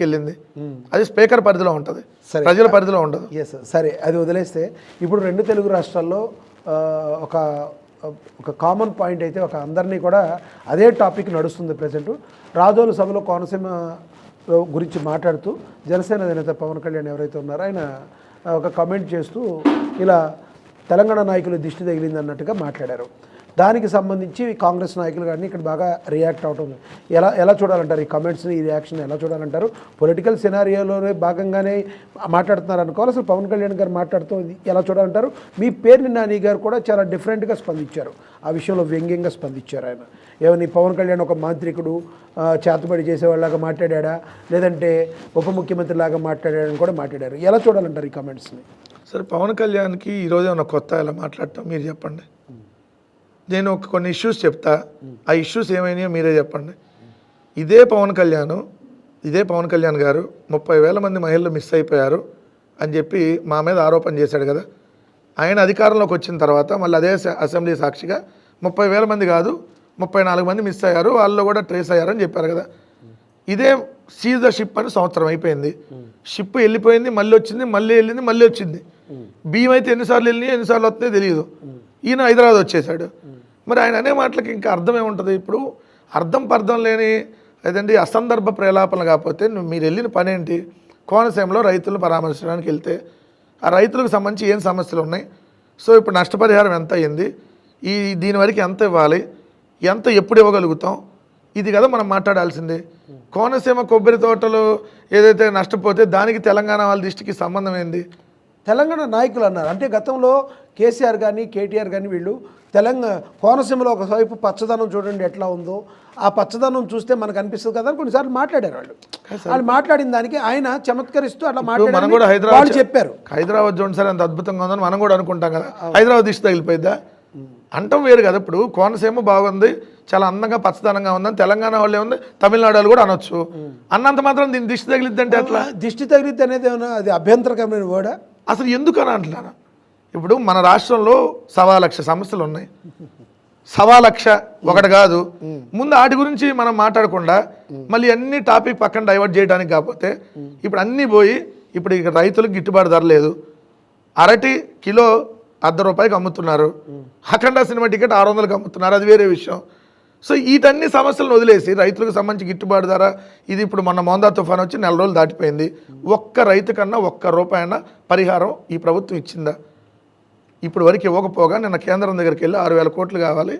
వెళ్ళింది అది స్పీకర్ పరిధిలో ఉంటుంది, ప్రజల పరిధిలో ఉండదు. సరే, అది వదిలేస్తే ఇప్పుడు రెండు తెలుగు రాష్ట్రాల్లో ఒక ఒక కామన్ పాయింట్ అయితే ఒక అందరినీ కూడా అదే టాపిక్ నడుస్తుంది ప్రజెంట్. రాజోలు సభలో కోనసీమ గురించి మాట్లాడుతూ జనసేన అధినేత పవన్ కళ్యాణ్ ఎవరైతే ఉన్నారో ఆయన ఒక కామెంట్ చేస్తూ ఇలా తెలంగాణ నాయకులు దిష్టి తగిలింది అన్నట్టుగా మాట్లాడారు. దానికి సంబంధించి కాంగ్రెస్ నాయకులు కానీ ఇక్కడ బాగా రియాక్ట్ అవటం ఎలా చూడాలంటారు? ఈ కమెంట్స్ని, ఈ రియాక్షన్ ఎలా చూడాలంటారు? పొలిటికల్ సినారియోలోనే భాగంగానే మాట్లాడుతున్నారు అనుకోవాలి. అసలు పవన్ కళ్యాణ్ గారు మాట్లాడుతూ ఎలా చూడాలంటారు? మీ పేరుని నాని గారు కూడా చాలా డిఫరెంట్గా స్పందించారు, ఆ విషయంలో వ్యంగ్యంగా స్పందించారు. ఆయన ఏమని పవన్ కళ్యాణ్ ఒక మాంత్రికుడు చేతబడి చేసేవాళ్ళలాగా మాట్లాడా, లేదంటే ఉప ముఖ్యమంత్రి లాగా మాట్లాడాడని కూడా మాట్లాడారు. ఎలా చూడాలంటారు ఈ కమెంట్స్ని? సరే, పవన్ కళ్యాణ్కి ఈరోజే ఉన్న కొత్త ఎలా మాట్లాడటం మీరు చెప్పండి. నేను కొన్ని ఇష్యూస్ చెప్తా, ఆ ఇష్యూస్ ఏమైనాయో మీరే చెప్పండి. ఇదే పవన్ కళ్యాణ్ గారు 30,000 మంది మహిళలు మిస్ అయిపోయారు అని చెప్పి మా మీద ఆరోపణ చేశాడు కదా. ఆయన అధికారంలోకి వచ్చిన తర్వాత మళ్ళీ అదే అసెంబ్లీ సాక్షిగా 30,000 మంది కాదు 34 మంది మిస్ అయ్యారు, వాళ్ళు కూడా ట్రేస్ అయ్యారని చెప్పారు కదా. ఇదే సీజ్ ద షిప్ అని సంవత్సరం అయిపోయింది. షిప్ వెళ్ళిపోయింది, మళ్ళీ వచ్చింది, మళ్ళీ వెళ్ళింది, మళ్ళీ వచ్చింది. బియ్యం అయితే ఎన్నిసార్లు వెళ్ళినాయి, ఎన్నిసార్లు వస్తున్నాయో తెలియదు. ఈయన హైదరాబాద్ వచ్చేసాడు. మరి ఆయన అనే మాటలకి ఇంకా అర్థం ఏముంటుంది? ఇప్పుడు అర్థం లేని లేదండి అసందర్భ ప్రేలాపనలు కాకపోతే మీరు వెళ్ళిన పని ఏంటి? కోనసీమలో రైతులను పరామర్శించడానికి వెళ్తే ఆ రైతులకు సంబంధించి ఏం సమస్యలు ఉన్నాయి, సో ఇప్పుడు నష్టపరిహారం ఎంత అయ్యింది, దీని వరకు ఎంత ఇవ్వాలి, ఎంత ఎప్పుడు ఇవ్వగలుగుతాం, ఇది కదా మనం మాట్లాడాల్సిందే. కోనసీమ కొబ్బరి తోటలు ఏదైతే నష్టపోతే దానికి తెలంగాణ వాళ్ళ దృష్టికి సంబంధం ఏంది? తెలంగాణ నాయకులు అన్నారు అంటే గతంలో కేసీఆర్ కానీ కేటీఆర్ కానీ వీళ్ళు కోనసీమలో ఒకవైపు పచ్చదనం చూడండి ఎట్లా ఉందో, ఆ పచ్చదనం చూస్తే మనకు అనిపిస్తుంది కదా అని కొన్నిసార్లు మాట్లాడారు. వాళ్ళు మాట్లాడిన దానికి ఆయన చమత్కరిస్తూ అట్లా మాట్లాడారు, చెప్పారు. హైదరాబాద్ చూడండి సార్ ఎంత అద్భుతంగా ఉందని మనం కూడా అనుకుంటాం కదా, హైదరాబాద్ దిష్టి తగిలిపోయిద్దా అంటాం వేరు కదా. ఇప్పుడు కోనసీమ బాగుంది, చాలా అందంగా పచ్చదనంగా ఉందని తెలంగాణ వాళ్ళే ఉంది, తమిళనాడు వాళ్ళు కూడా అనొచ్చు. అన్నంత మాత్రం దీన్ని దిష్టి తగిలిద్ది అంటే అట్లా దిష్టి తగిలిద్ది అనేది ఏమన్నా అది అభ్యంతరకరమైన వర్డా? అసలు ఎందుకని అంటున్నాను? ఇప్పుడు మన రాష్ట్రంలో 1,00,000 సమస్యలు ఉన్నాయి. 1,00,000 ఒకటి కాదు. ముందు వాటి గురించి మనం మాట్లాడకుండా మళ్ళీ అన్ని టాపిక్ పక్కన డైవర్ట్ చేయడానికి కాకపోతే ఇప్పుడు అన్నీ పోయి ఇప్పుడు ఇక రైతులకు గిట్టుబాటు ధర లేదు, అరటి కిలో ₹1.50 అమ్ముతున్నారు, అఖండ సినిమా టికెట్ 600కి అమ్ముతున్నారు, అది వేరే విషయం. సో వీటన్ని సమస్యలను వదిలేసి రైతులకు సంబంధించి గిట్టుబాటు ధర ఇది ఇప్పుడు మొన్న మోందా తుఫాన్ వచ్చి 4 రోజులు దాటిపోయింది. ఒక్క రైతు కన్నా ₹1 పరిహారం ఈ ప్రభుత్వం ఇచ్చిందా? ఇప్పుడు వరకు ఇవ్వకపోగా నిన్న కేంద్రం దగ్గరికి వెళ్ళి 6,000 కోట్లు కావాలి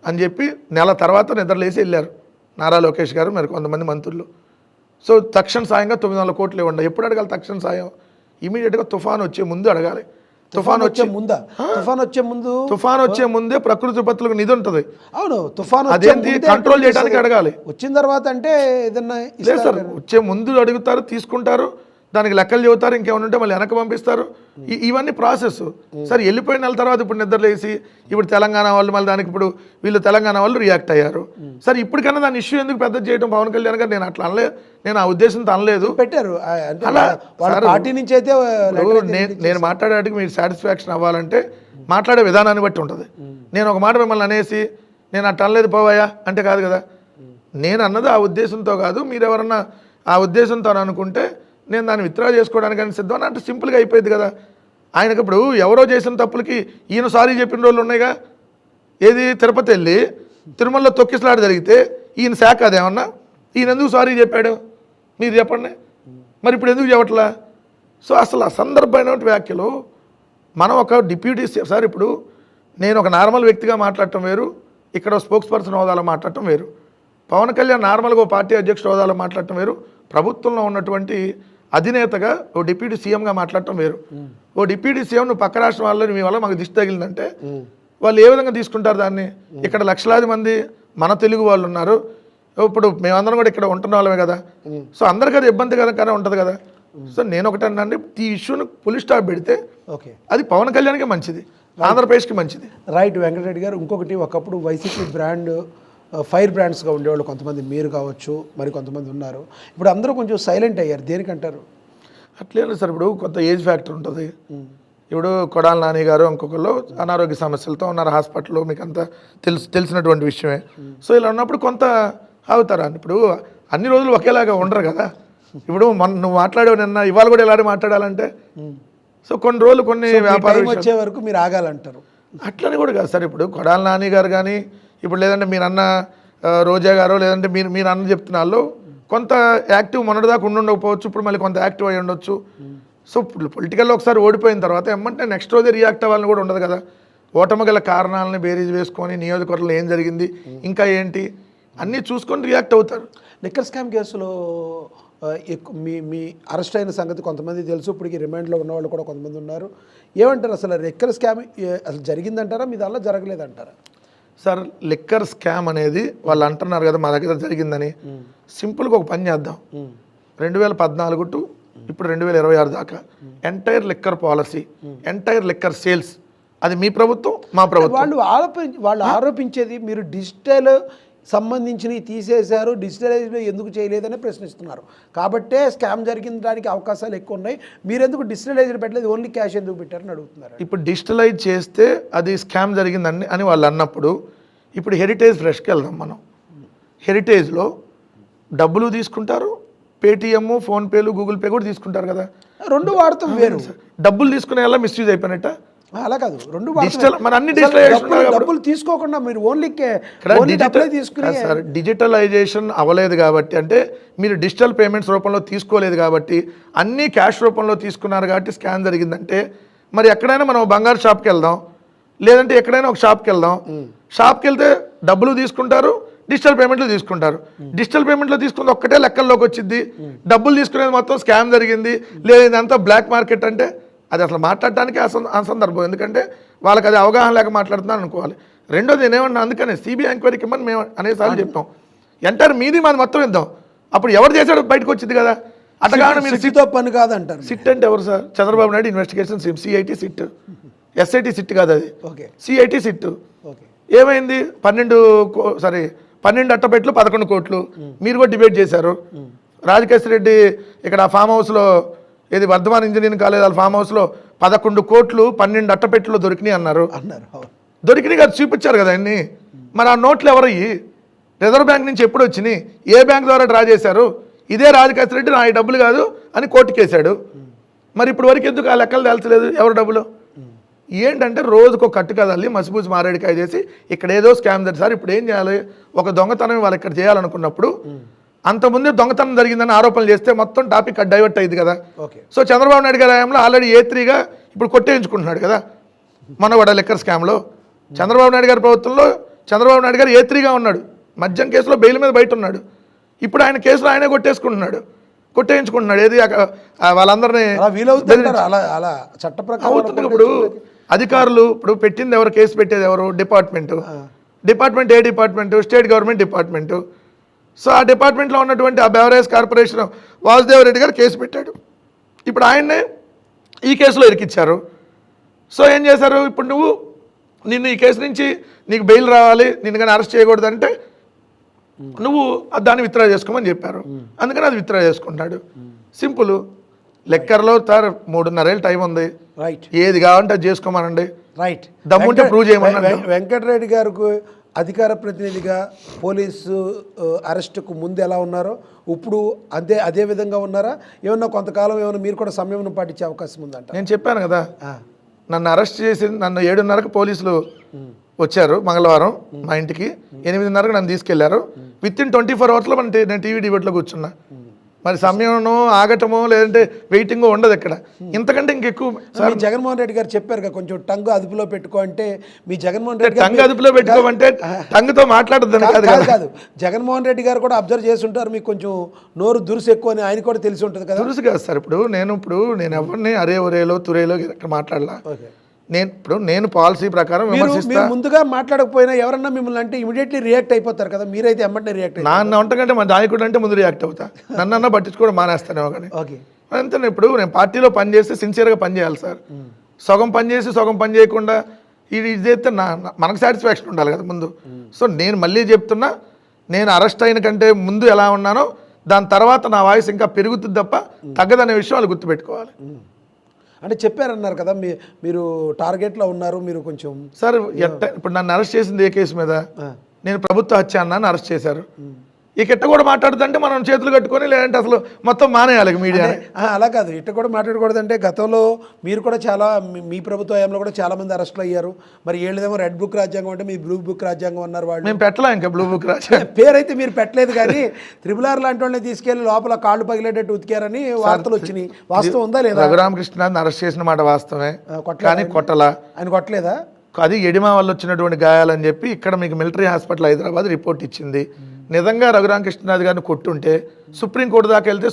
అని చెప్పి నెల తర్వాత నిద్రలేసి వెళ్ళారు నారా లోకేష్ గారు, మరి కొంతమంది మంత్రులు. సో తక్షణ సాయంగా 900 కోట్లు ఇవ్వండి. ఎప్పుడు అడగాలి తక్షణ సాయం? ఇమీడియట్గా తుఫాన్ వచ్చే ముందు అడగాలి. తుఫాన్ వచ్చే ముందే ప్రకృతి విపత్తులకు నిధి ఉంటుంది. అవును, తుఫాన్ అదేంటి కంట్రోల్ చేయడానికి అడగాలి. వచ్చిన తర్వాత అంటే ఏదన్నా లేదు సార్, వచ్చే ముందు అడుగుతారు, తీసుకుంటారు, దానికి లెక్కలు చెబుతారు, ఇంకేమైనా ఉంటే మళ్ళీ వెనక్కి పంపిస్తారు. ఇవన్నీ ప్రాసెస్. సరే, వెళ్ళిపోయిన నెల తర్వాత ఇప్పుడు నిద్రలేసి ఇప్పుడు తెలంగాణ వాళ్ళు మళ్ళీ దానికి ఇప్పుడు వీళ్ళు తెలంగాణ వాళ్ళు రియాక్ట్ అయ్యారు. సరే, ఇప్పటికన్నా దాని ఇష్యూ ఎందుకు పెద్ద చేయడం పవన్ కళ్యాణ్ గారు? నేను అట్లా అనలేదు, నేను ఆ ఉద్దేశంతో అనలేదు. పెట్టారు పార్టీ నుంచి అయితే నేను మాట్లాడేటికి మీరు సాటిస్ఫాక్షన్ అవ్వాలంటే మాట్లాడే విధానాన్ని బట్టి ఉంటుంది. నేను ఒక మాట మిమ్మల్ని అనేసి నేను అట్లా అనలేదు పోవాయా అంటే కాదు కదా. నేను అన్నది ఆ ఉద్దేశంతో కాదు, మీరు ఎవరన్నా ఆ ఉద్దేశంతో అనుకుంటే నేను దాన్ని విత్డ్రా చేసుకోవడానికి అని సిద్ధం అంటే సింపుల్గా అయిపోయింది కదా. ఆయనకి ఇప్పుడు ఎవరో చేసిన తప్పులకి ఈయన సారీ చెప్పిన రోజులు ఉన్నాయిగా. ఏది తిరుపతి వెళ్ళి తిరుమలలో తొక్కిసలాట జరిగితే ఈయన శాఖ అదేమన్నా, ఈయన ఎందుకు సారీ చెప్పాడు మీరు చెప్పండి. మరి ఇప్పుడు ఎందుకు చెప్పట్లా? సో అసలు అసందర్భమైన వ్యాఖ్యలు. మనం ఒక డిప్యూటీ సార్, ఇప్పుడు నేను ఒక నార్మల్ వ్యక్తిగా మాట్లాడటం వేరు, ఇక్కడ స్పోక్స్ పర్సన్ హోదాలో మాట్లాడటం వేరు. పవన్ కళ్యాణ్ నార్మల్గా ఓ పార్టీ అధ్యక్షుడు హోదాలో మాట్లాడటం వేరు, ప్రభుత్వంలో ఉన్నటువంటి అధినేతగా ఓ డిప్యూటీ సీఎంగా మాట్లాడటం వేరు. ఓ డిప్యూటీ సీఎం నువ్వు పక్క రాష్ట్రం వాళ్ళని మీ వల్ల మాకు దిష్టి తగిలిందంటే వాళ్ళు ఏ విధంగా తీసుకుంటారు దాన్ని? ఇక్కడ లక్షలాది మంది మన తెలుగు వాళ్ళు ఉన్నారు, ఇప్పుడు మేమందరం కూడా ఇక్కడ ఉంటున్న వాళ్ళమే కదా. సో అందరికీ అది ఇబ్బందికరంగానే ఉంటుంది కదా. సో నేను ఒకటి అన్నాండి, ఈ ఇష్యూను పులి స్టాప్ పెడితే అది పవన్ కళ్యాణ్కే మంచిది, ఆంధ్రప్రదేశ్కి మంచిది. రైట్ వెంకటరెడ్డి గారు. ఇంకొకటి, ఒకప్పుడు వైసీపీ బ్రాండ్ ఫైర్ బ్రాండ్స్గా ఉండేవాళ్ళు కొంతమంది, మీరు కావచ్చు, మరి కొంతమంది ఉన్నారు. ఇప్పుడు అందరూ కొంచెం సైలెంట్ అయ్యారు, దేనికంటారు? అట్లేదు సార్, ఇప్పుడు కొంత ఏజ్ ఫ్యాక్టర్ ఉంటుంది. ఇప్పుడు కొడాల నాని గారు ఇంకొకళ్ళు అనారోగ్య సమస్యలతో ఉన్నారు హాస్పిటల్లో, మీకు అంతా తెలిసినటువంటి విషయమే. సో ఇలా ఉన్నప్పుడు కొంత అవుతారు. ఇప్పుడు అన్ని రోజులు ఒకేలాగా ఉండరు కదా. ఇప్పుడు నువ్వు మాట్లాడావు నిన్న, ఇవాళ కూడా ఇలాగే మాట్లాడాలంటే సో కొన్ని రోజులు కొన్ని వ్యాపార వచ్చే వరకు మీరు ఆగాలంటారు. అట్లని కూడా కాదు సార్. ఇప్పుడు కొడాల నాని గారు కానీ, ఇప్పుడు లేదంటే మీరు అన్న రోజా గారు, లేదంటే మీరు అన్న చెప్తున్న వాళ్ళు కొంత యాక్టివ్ మొన్నటిదాకా ఉండకపోవచ్చు, ఇప్పుడు మళ్ళీ కొంత యాక్టివ్ అయి ఉండొచ్చు. సో పొలిటికల్లో ఒకసారి ఓడిపోయిన తర్వాత ఏమంటే నెక్స్ట్ రోజే రియాక్ట్ అవ్వాలని కూడా ఉండదు కదా. ఓటమి గల కారణాలను బేరీజ్ వేసుకొని నియోజకవర్గంలో ఏం జరిగింది, ఇంకా ఏంటి అన్నీ చూసుకొని రియాక్ట్ అవుతారు. లిక్కర్ స్కామ్ కేసులో మీ అరెస్ట్ అయిన సంగతి కొంతమంది తెలుసు, ఇప్పటికి రిమాండ్లో ఉన్న వాళ్ళు కూడా కొంతమంది ఉన్నారు. ఏమంటారు అసలు లిక్కర్ స్కామ్ అసలు జరిగిందంటారా, మీ దానిలో జరగలేదంటారా? సార్ లిక్కర్ స్కామ్ అనేది వాళ్ళు అంటున్నారు కదా మా దగ్గర జరిగిందని. సింపుల్గా ఒక పని చేద్దాం. 2014 టు ఇప్పుడు 2026 దాకా entire liquor policy, entire liquor sales అది మీ ప్రభుత్వం, మా ప్రభుత్వం. వాళ్ళు ఆరోపించేది మీరు డిజిటల్ సంబంధించినవి తీసేశారు, డిజిటలైజ్లో ఎందుకు చేయలేదని ప్రశ్నిస్తున్నారు. కాబట్టే స్కామ్ జరిగిన దానికి అవకాశాలు ఎక్కువ ఉన్నాయి, మీరెందుకు డిజిటలైజ్డ్ పెట్టలేదు, ఓన్లీ క్యాష్ ఎందుకు పెట్టారని అడుగుతున్నారు. ఇప్పుడు డిజిటలైజ్ చేస్తే అది స్కామ్ జరిగిందని అని వాళ్ళు అన్నప్పుడు, ఇప్పుడు హెరిటేజ్ ఫ్రెష్కి వెళ్దాం మనం. హెరిటేజ్లో డబ్బులు తీసుకుంటారు, పేటిఎమ్, ఫోన్పేలు, గూగుల్ పే కూడా తీసుకుంటారు కదా. రెండు వాడతాం వేరు. డబ్బులు తీసుకునే వల్ల మిస్యూజ్ అయిపోయినట్ట. అలా కాదు, రెండు డబ్బులు తీసుకోకుండా మీరు ఓన్లీ తీసుకుని. సార్ డిజిటలైజేషన్ అవ్వలేదు కాబట్టి, అంటే మీరు డిజిటల్ పేమెంట్స్ రూపంలో తీసుకోలేదు కాబట్టి, అన్నీ క్యాష్ రూపంలో తీసుకున్నారు కాబట్టి స్కామ్ జరిగిందంటే, మరి ఎక్కడైనా మనం బంగారు షాప్కి వెళ్దాం, లేదంటే ఎక్కడైనా ఒక షాప్కి వెళ్దాం. షాప్కి వెళ్తే డబ్బులు తీసుకుంటారు, డిజిటల్ పేమెంట్లు తీసుకుంటారు. డిజిటల్ పేమెంట్లో తీసుకుంది ఒక్కటే లెక్కల్లోకి వచ్చింది, డబ్బులు తీసుకునేది మొత్తం స్కామ్ జరిగింది, లేదా ఇదంతా బ్లాక్ మార్కెట్ అంటే అది అసలు మాట్లాడటానికి అసందర్భం. ఎందుకంటే వాళ్ళకి అది అవగాహన లేక మాట్లాడుతున్నాను అనుకోవాలి. రెండోది నేనేమన్నా, అందుకనే సిబిఐ ఎంక్వైరీకి ఇమ్మని మేము అనేసార్లు చెప్పాం. ఎంటర్ మీది మాది మొత్తం ఇద్దాం, అప్పుడు ఎవరు చేశాడో బయటకు వచ్చింది కదా. అట్టగానే మీరు సిట్తో పని కాదంటారు. సిట్ అంటే ఎవరు sir? Chandrababu Naidu investigation CIT SIT, SIT SIT కాదు అది, సిఐటి సిట్. ఏమైంది? 12 అట్టపెట్లు 11 కోట్లు మీరు కూడా డిబేట్ చేశారు. రాజకేశ్వర రెడ్డి ఇక్కడ ఫామ్ హౌస్లో, ఏది వర్ధమాన్ ఇంజనీరింగ్ కాలేజ్ వాళ్ళ ఫామ్ హౌస్లో 11 కోట్లు 12 అట్టపెట్లు దొరికినాయి అన్నారు. దొరికినాయి కదా, చూపించారు కదా అన్ని. మరి ఆ నోట్లు ఎవరయ్యి? రిజర్వ్ బ్యాంక్ నుంచి ఎప్పుడు వచ్చినాయి? ఏ బ్యాంక్ ద్వారా డ్రా చేశారు? ఇదే రాజకేశ్వర రెడ్డి నా ఈ డబ్బులు కాదు అని కోర్టుకేశాడు. మరి ఇప్పుడు వరకు ఎందుకు ఆ లెక్కలు తేల్చలేదు ఎవరు డబ్బులు? ఏంటంటే రోజుకు కట్టు కదల్లి మసిపూసి మారేడికాయ చేసి ఇక్కడ ఏదో స్కామ్ జరిగింది సార్. ఇప్పుడు ఏం చేయాలి? ఒక దొంగతనం వాళ్ళు ఇక్కడ చేయాలనుకున్నప్పుడు అంతకుముందే దొంగతనం జరిగిందని ఆరోపణలు చేస్తే మొత్తం టాపిక్ డైవర్ట్ అయింది కదా. సో చంద్రబాబు నాయుడు గారి హయాంలో ఆల్రెడీ A3గా ఇప్పుడు కొట్టేయించుకుంటున్నాడు కదా. మనవాడ లిక్కర్ స్కామ్లో చంద్రబాబు నాయుడు గారి ప్రభుత్వంలో చంద్రబాబు నాయుడు గారు A3గా ఉన్నాడు. మద్యం కేసులో బెయిల్ మీద బయట ఉన్నాడు. ఇప్పుడు ఆయన కేసులో ఆయనే కొట్టేయించుకుంటున్నాడు. ఏది వాళ్ళందరినీ అవుతుంది. ఇప్పుడు అధికారులు ఇప్పుడు పెట్టింది ఎవరు? కేసు పెట్టేది ఎవరు? డిపార్ట్మెంట్. ఏ department? State government department. So ఆ డిపార్ట్మెంట్లో ఉన్నటువంటి ఆ బెవరేజ్ కార్పొరేషన్ వాసుదేవ్ రెడ్డి గారు కేసు పెట్టాడు. ఇప్పుడు ఆయన్నే ఈ కేసులో ఇరికిచ్చారు. సో ఏం చేశారు? ఇప్పుడు నిన్ను ఈ కేసు నుంచి నీకు బెయిల్ రావాలి, నిన్ను కానీ అరెస్ట్ చేయకూడదంటే నువ్వు దాన్ని విత్డ్రా చేసుకోమని చెప్పారు. అందుకని అది విత్డ్రా చేసుకుంటాడు. సింపుల్. లెక్కర్లో సార్ 3.5 ఏళ్ళు టైం ఉంది. ఏది కావాలంటే అది చేసుకోమనండి. దమ్ముంటే ప్రూవ్ చేయమనండి. వెంకటరెడ్డి గారికి అధికార ప్రతినిధిగా పోలీసు అరెస్టుకు ముందు ఎలా ఉన్నారో ఇప్పుడు అదే విధంగా ఉన్నారా? ఏమన్నా కొంతకాలం ఏమన్నా మీరు కూడా సమయం పాటించే అవకాశం ఉందంట? నేను చెప్పాను కదా, నన్ను అరెస్ట్ చేసి నన్ను 7:30కు పోలీసులు వచ్చారు మంగళవారం మా ఇంటికి. 8:30కు నన్ను తీసుకెళ్లారు. వితిన్ 24 అవర్స్లో నేను టీవీ డిబేట్లో కూర్చున్నా. మరి సమయమో ఆగటమో లేదంటే వెయిటింగ్ ఉండదు ఇక్కడ. ఇంతకంటే ఇంకెక్కువ. జగన్మోహన్ రెడ్డి గారు చెప్పారు కొంచెం టంగ్ అదుపులో పెట్టుకో అంటే, మీ జగన్మోహన్ రెడ్డి టంగ్ అదుపులో పెట్టుకోమంటే టంగ్తో మాట్లాడద్దని కాదు. జగన్మోహన్ రెడ్డి గారు కూడా అబ్జర్వ్ చేసి ఉంటారు, మీకు కొంచెం నోరు దురుసు ఎక్కువ అని ఆయన కూడా తెలిసి ఉంటుంది కదా. దురుసు కాదు సార్. ఇప్పుడు నేను ఎవరిని అరే ఒరేలో తురేలో ఇక్కడ మాట్లాడలా. నేను పాలసీ ప్రకారం ముందుగా మాట్లాడకపోయినా ఎవరన్నా మిమ్మల్ని అంటే ఇమీడియట్లీ రియాక్ట్ అయిపోతారు కదా, మీరైతే ఎమ్మటే రియాక్ట్ నా ఉంటకంటే మా నాయకుడు అంటే ముందు రియాక్ట్ అవుతా. నన్నన్నా పట్టించుకోవడం మానేస్తానేమో కానీ. అంతే. ఇప్పుడు నేను పార్టీలో పనిచేస్తే సిన్సియర్గా పనిచేయాలి సార్. సగం పని చేసి సగం పని చేయకుండా ఇది చేస్తే మనకు సాటిస్ఫాక్షన్ ఉండాలి కదా ముందు. సో నేను మళ్ళీ చెప్తున్నా, నేను అరెస్ట్ అయిన కంటే ముందు ఎలా ఉన్నానో దాని తర్వాత నా వాయిస్ ఇంకా పెరుగుతుంది తప్ప తగ్గదనే విషయం వాళ్ళు గుర్తుపెట్టుకోవాలి. అంటే చెప్పారన్నారు కదా, మీరు టార్గెట్లో ఉన్నారు, మీరు కొంచెం సార్ ఇప్పుడు నన్ను అరెస్ట్ చేసింది ఏ కేసు మీద? నేను ప్రభుత్వ హత్య అన్నాను, అరెస్ట్ చేశారు. ఇక ఇట్ట కూడా మాట్లాడుతుంటే మనం చేతులు కట్టుకొని లేదంటే అసలు మొత్తం మానేయాలి మీడియా. అలా కాదు, ఇట్ట కూడా మాట్లాడకూడదంటే గతంలో మీరు కూడా చాలా మీ ప్రభుత్వ హయాంలో కూడా చాలా మంది అరెస్టులు అయ్యారు. మరి ఏళ్ళదేమో రెడ్ బుక్ రాజ్యాంగం అంటే మీ బ్లూ బుక్ రాజ్యాంగం అన్నారు వాళ్ళు. మేము పెట్టలా ఇంకా బ్లూ బుక్ రాజా పేరైతే మీరు పెట్టలేదు కానీ త్రిపులార్ లాంటి వాళ్ళని తీసుకెళ్లి లోపల కాళ్ళు పగిలేటట్టు ఉతికారని వార్తలు వచ్చినాయి. వాస్తవం ఉందా లేదా? రఘురామకృష్ణని అరెస్ట్ చేసిన మాట వాస్తవమే, కానీ కొట్టలా. ఆయన కొట్టలేదా? అది ఎడిమా వల్ల వచ్చినటువంటి గాయాలని చెప్పి ఇక్కడ మీకు మిలిటరీ హాస్పిటల్ హైదరాబాద్ రిపోర్ట్ ఇచ్చింది. నిజంగా రఘురామకృష్ణరాజు గారిని కొట్టుంటే సుప్రీంకోర్టు దాకా వెళ్తే